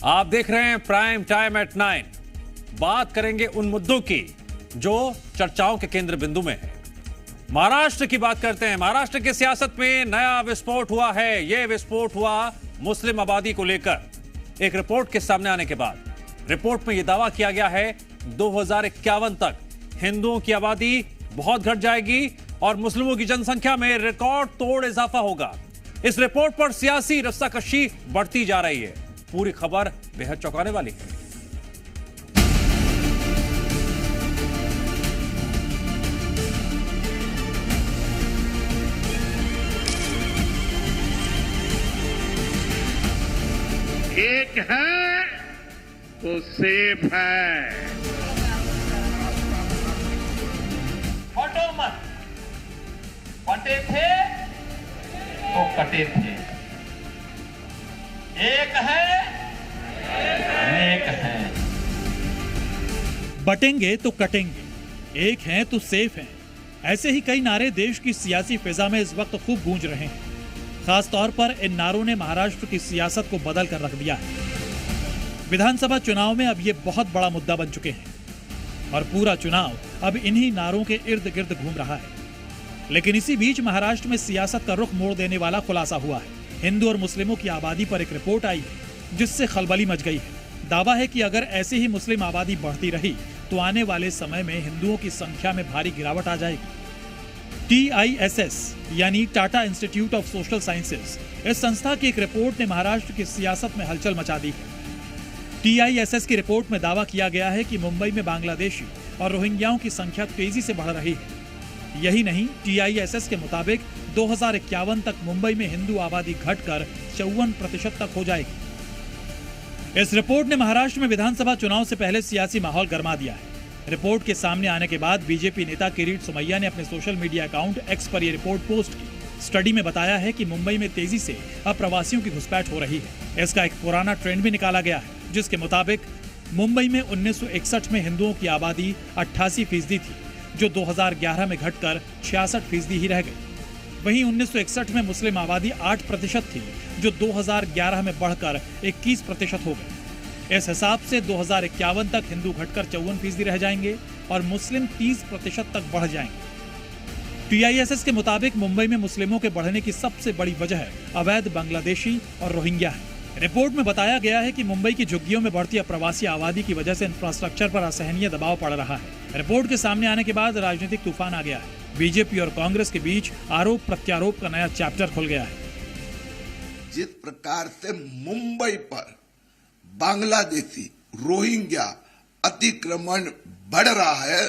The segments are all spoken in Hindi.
आप देख रहे हैं प्राइम टाइम एट 9। बात करेंगे उन मुद्दों की जो चर्चाओं के केंद्र बिंदु में है। महाराष्ट्र की बात करते हैं। महाराष्ट्र की सियासत में नया विस्फोट हुआ है। यह विस्फोट हुआ मुस्लिम आबादी को लेकर एक रिपोर्ट के सामने आने के बाद। रिपोर्ट में यह दावा किया गया है 2051 तक हिंदुओं की आबादी बहुत घट जाएगी और मुस्लिमों की जनसंख्या में रिकॉर्ड तोड़ इजाफा होगा। इस रिपोर्ट पर सियासी रस्साकशी बढ़ती जा रही है। पूरी खबर बेहद चौंकाने वाली है। एक है तो सेफ है। हटो मत, बटे थे तो कटे थे। एक है, नेक है। बटेंगे तो कटेंगे, एक हैं तो सेफ हैं। ऐसे ही कई नारे देश की सियासी फिजा में इस वक्त खूब गूंज रहे हैं। खास तौर पर इन नारों ने महाराष्ट्र की सियासत को बदल कर रख दिया है। विधानसभा चुनाव में अब ये बहुत बड़ा मुद्दा बन चुके हैं और पूरा चुनाव अब इन्हीं नारों के इर्द गिर्द घूम रहा है। लेकिन इसी बीच महाराष्ट्र में सियासत का रुख मोड़ देने वाला खुलासा हुआ है। हिंदू और मुस्लिमों की आबादी पर एक रिपोर्ट आई है जिससे खलबली मच गई है। दावा है कि अगर ऐसे ही मुस्लिम आबादी बढ़ती रही तो आने वाले समय में हिंदुओं की संख्या में भारी गिरावट आ जाएगी। TISS यानी Tata institute of social sciences, इस संस्था की एक रिपोर्ट ने महाराष्ट्र की सियासत में हलचल मचा दी है। TISS की रिपोर्ट में दावा किया गया है कि मुंबई में बांग्लादेशी और रोहिंग्याओं की संख्या तेजी से बढ़ रही है। यही नहीं, TISS के मुताबिक 2051 तक मुंबई में हिंदू आबादी घटकर 54% तक हो जाएगी। इस रिपोर्ट ने महाराष्ट्र में विधानसभा चुनाव से पहले सियासी माहौल गर्मा दिया है। रिपोर्ट के सामने आने के बाद बीजेपी नेता किरीट सोमैया ने अपने सोशल मीडिया अकाउंट X पर यह रिपोर्ट पोस्ट की। स्टडी में बताया है कि मुंबई में तेजी से अप्रवासियों की घुसपैठ हो रही है। इसका एक पुराना ट्रेंड भी निकाला गया है जिसके मुताबिक मुंबई में 1961 में हिंदुओं की आबादी 88% थी, जो 2011 में घटकर 66% ही रह गई। वहीं 1961 में मुस्लिम आबादी 8% थी, जो 2011 में बढ़कर 21% हो गई। इस हिसाब से 2051 तक हिंदू घटकर 54% रह जाएंगे और मुस्लिम 30% तक बढ़ जाएंगे। TISS के मुताबिक मुंबई में मुस्लिमों के बढ़ने की सबसे बड़ी वजह अवैध बांग्लादेशी और रोहिंग्या है। रिपोर्ट में बताया गया है कि मुंबई की झुग्गियों में बढ़ती अप्रवासी आबादी की वजह से इंफ्रास्ट्रक्चर पर असहनीय दबाव पड़ रहा है। रिपोर्ट के सामने आने के बाद राजनीतिक तूफान आ गया है। बीजेपी और कांग्रेस के बीच आरोप प्रत्यारोप का नया चैप्टर खुल गया है। जिस प्रकार से मुंबई पर बांग्लादेशी रोहिंग्या अतिक्रमण बढ़ रहा है,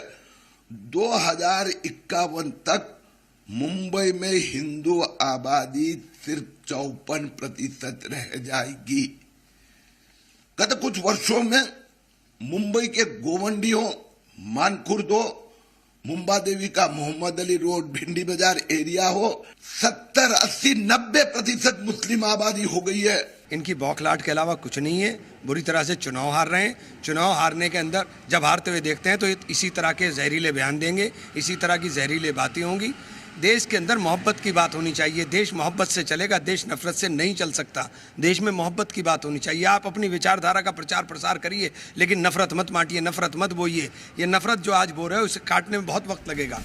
2051 तक मुंबई में हिंदू आबादी सिर्फ 54% रह जाएगी। गत कुछ वर्षों में मुंबई के गोवंडियों, मानखुर्द हो, मुंबा देवी का मोहम्मद अली रोड, भिंडी बाजार एरिया हो, 70, 80, 90% मुस्लिम आबादी हो गई है। इनकी बौखलाहट के अलावा कुछ नहीं है। बुरी तरह से चुनाव हार रहे हैं। चुनाव हारने के अंदर जब हारते हुए देखते हैं तो इसी तरह के जहरीले बयान देंगे, इसी तरह की जहरीले बातें होंगी। देश के अंदर मोहब्बत की बात होनी चाहिए। देश मोहब्बत से चलेगा, देश नफरत से नहीं चल सकता। देश में मोहब्बत की बात होनी चाहिए। आप अपनी विचारधारा का प्रचार प्रसार करिए, लेकिन नफरत मत बांटिए, नफरत मत बोइए। ये नफरत जो आज बो रहे हो, उसे काटने में बहुत वक्त लगेगा।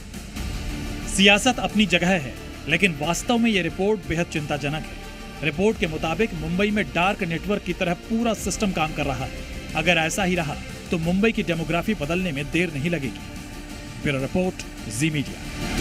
सियासत अपनी जगह है, लेकिन वास्तव में ये रिपोर्ट बेहद चिंताजनक है। रिपोर्ट के मुताबिक मुंबई में डार्क नेटवर्क की तरह पूरा सिस्टम काम कर रहा है। अगर ऐसा ही रहा तो मुंबई की डेमोग्राफी बदलने में देर नहीं लगेगी। ब्यूरो रिपोर्ट, जी मीडिया।